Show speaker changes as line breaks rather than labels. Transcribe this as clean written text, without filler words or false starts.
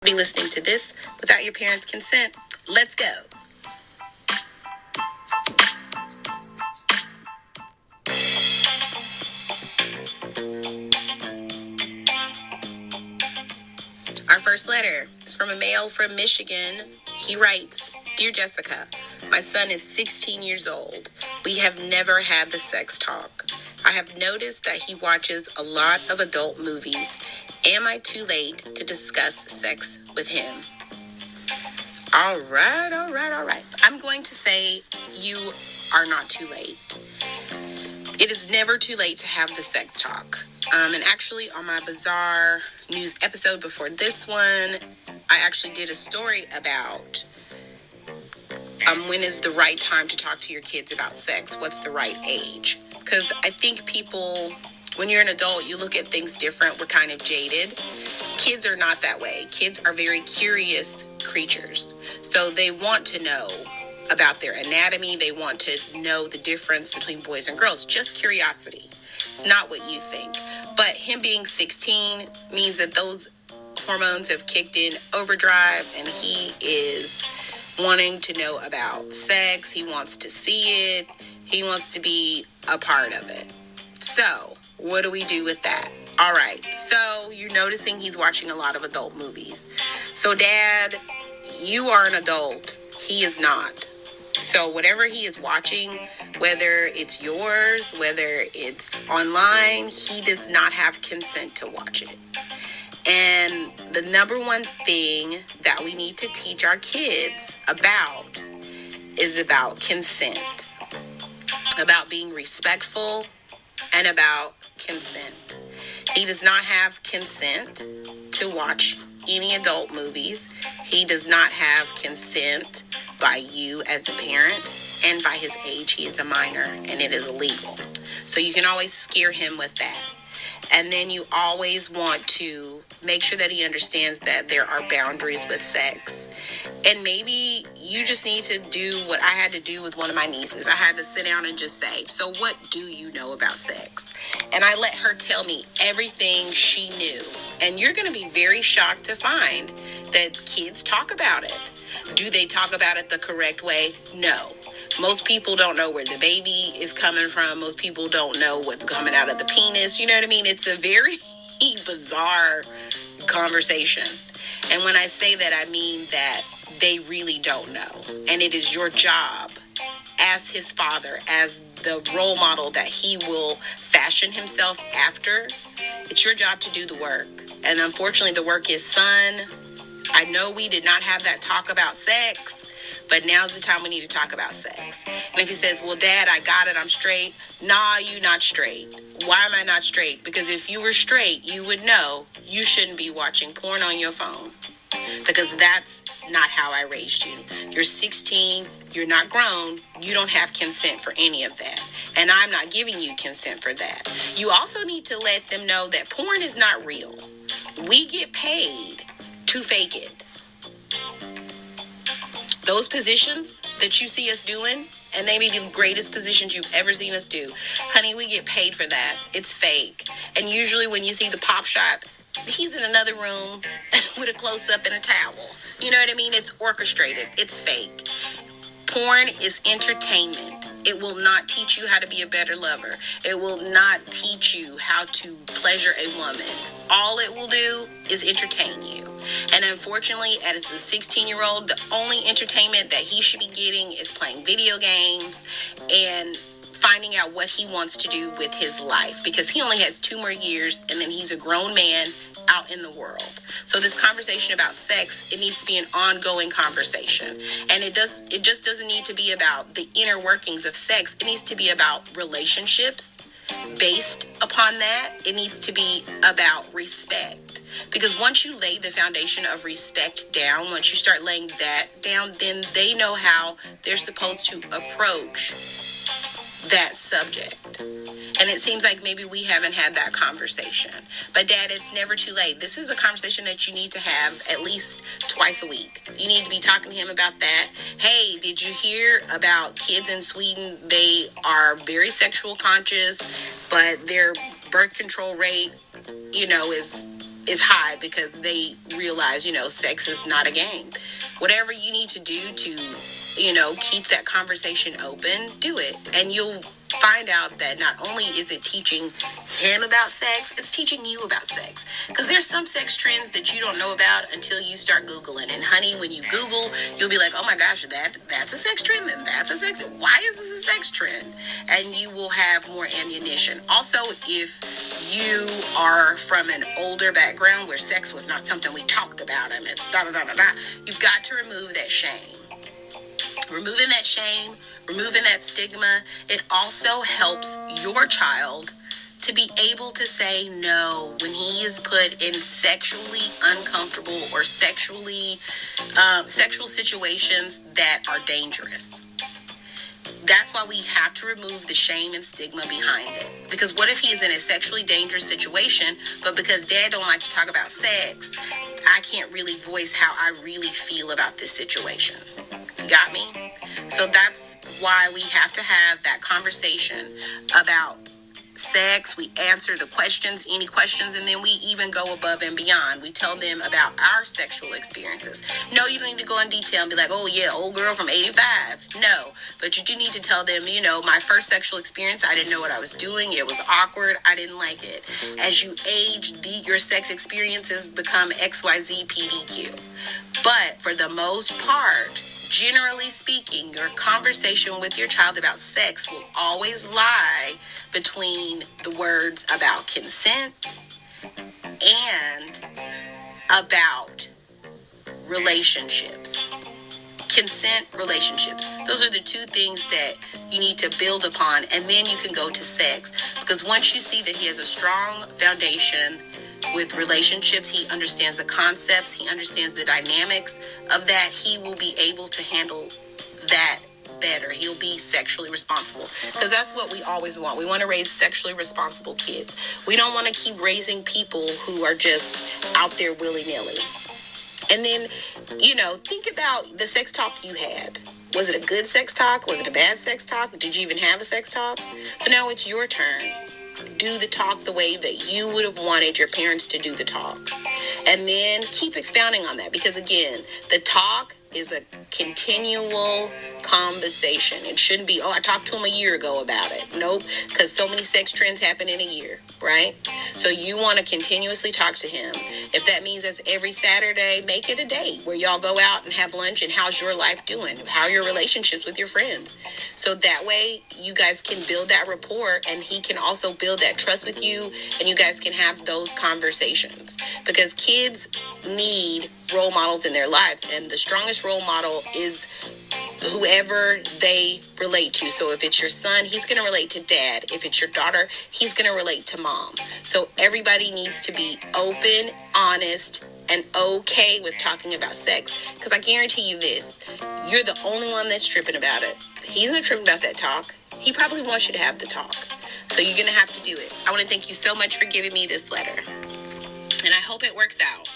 Be listening to this without your parents' consent. Let's go. Our first letter is from a male from Michigan. He writes, "Dear Jessica, my son is 16 years old. We have never had the sex talk. I have noticed that he watches a lot of adult movies. Am I too late to discuss sex with him?" All right. I'm going to say you are not too late. It is never too late to have the sex talk. And actually, on my Bizarre News episode before this one, I actually did a story about when is the right time to talk to your kids about sex? What's the right age? Because I think people, when you're an adult, you look at things different. We're kind of jaded. Kids are not that way. Kids are very curious creatures. So they want to know about their anatomy. They want to know the difference between boys and girls. Just curiosity. It's not what you think. But him being 16 means that those hormones have kicked in overdrive, and he is wanting to know about sex. He wants to see it. He wants to be a part of it. So, what do we do with that? All right, so you're noticing he's watching a lot of adult movies. So, Dad, you are an adult. He is not. So, whatever he is watching, whether it's yours, whether it's online, he does not have consent to watch it. And the number one thing that we need to teach our kids about is about consent, about being respectful, and about consent. He does not have consent to watch any adult movies. He does not have consent by you as a parent, and by his age, he is a minor, and it is illegal. So you can always scare him with that. And then you always want to make sure that he understands that there are boundaries with sex. And maybe you just need to do what I had to do with one of my nieces. I had to sit down and just say, "So what do you know about sex?" And I let her tell me everything she knew. And you're going to be very shocked to find that kids talk about it. Do they talk about it the correct way? No. Most people don't know where the baby is coming from. Most people don't know what's coming out of the penis. You know what I mean? It's a very bizarre conversation. And when I say that, I mean that they really don't know. And it is your job as his father, as the role model that he will fashion himself after. It's your job to do the work. And unfortunately, the work is, son, I know we did not have that talk about sex, but now's the time we need to talk about sex. And if he says, "Well, Dad, I got it, I'm straight." Nah, you not straight. Why am I not straight? Because if you were straight, you would know you shouldn't be watching porn on your phone. Because that's not how I raised you. You're 16, you're not grown, you don't have consent for any of that. And I'm not giving you consent for that. You also need to let them know that porn is not real. We get paid to fake it. Those positions that you see us doing, and they may be the greatest positions you've ever seen us do, honey, we get paid for that. It's fake. And usually when you see the pop shot, he's in another room with a close-up and a towel. You know what I mean? It's orchestrated. It's fake. Porn is entertainment. It will not teach you how to be a better lover. It will not teach you how to pleasure a woman. All it will do is entertain you. And unfortunately, as a 16-year-old, the only entertainment that he should be getting is playing video games and finding out what he wants to do with his life, because he only has 2 more years and then he's a grown man out in the world. So this conversation about sex, it needs to be an ongoing conversation. And it just doesn't need to be about the inner workings of sex. It needs to be about relationships based upon that. It needs to be about respect. Because once you lay the foundation of respect down, once you start laying that down, then they know how they're supposed to approach that subject. And it seems like maybe we haven't had that conversation. But Dad, it's never too late. This is a conversation that you need to have at least twice a week. You need to be talking to him about that. Hey, did you hear about kids in Sweden? They are very sexual conscious, but their birth control rate, is is high because they realize, sex is not a game. Whatever you need to do to, keep that conversation open, do it. And you'll find out that not only is it teaching him about sex, it's teaching you about sex. Because there's some sex trends that you don't know about until you start Googling. And honey, when you Google, you'll be like, oh my gosh, that's a sex trend, and that's a sex trend. Why is this a sex trend? And you will have more ammunition. Also, if you are from an older background where sex was not something we talked about, you've got to remove that shame. Removing that shame, removing that stigma, it also helps your child to be able to say no when he is put in sexually uncomfortable or sexual situations that are dangerous. That's why we have to remove the shame and stigma behind it. Because what if he is in a sexually dangerous situation, but because dad don't like to talk about sex, I can't really voice how I really feel about this situation. You got me? So that's why we have to have that conversation about sex. We answer the questions, any questions, and then we even go above and beyond. We tell them about our sexual experiences. No, you don't need to go in detail and be like, oh yeah, old girl from 85. No, but you do need to tell them, my first sexual experience, I didn't know what I was doing. It was awkward. I didn't like it. As you age, your sex experiences become XYZ PDQ. But for the most part, generally speaking, your conversation with your child about sex will always lie between the words about consent and about relationships. Consent, relationships. Those are the two things that you need to build upon, and then you can go to sex. Because once you see that he has a strong foundation with relationships, he understands the concepts, he understands the dynamics of that, he will be able to handle that better. He'll be sexually responsible, because that's what we always want. We want to raise sexually responsible kids. We don't want to keep raising people who are just out there willy-nilly. And then, think about the sex talk you had. Was it a good sex talk? Was it a bad sex talk? Did you even have a sex talk? So now it's your turn. Do the talk the way that you would have wanted your parents to do the talk. And then keep expounding on that, because again, the talk is a continual conversation. It shouldn't be, I talked to him a year ago about it. Nope, because so many sex trends happen in a year, right? So you want to continuously talk to him. If that means that's every Saturday, make it a date where y'all go out and have lunch, and how's your life doing? How are your relationships with your friends? So that way you guys can build that rapport, and he can also build that trust with you, and you guys can have those conversations, because kids need role models in their lives, and the strongest role model is whoever they relate to. So if it's your son, he's going to relate to dad. If it's your daughter, he's going to relate to mom. So everybody needs to be open, honest, and okay with talking about sex, because I guarantee you this, you're the only one that's tripping about it. He's not tripping about that talk. He probably wants you to have the talk. So you're going to have to do it. I want to thank you so much for giving me this letter, and I hope it works out.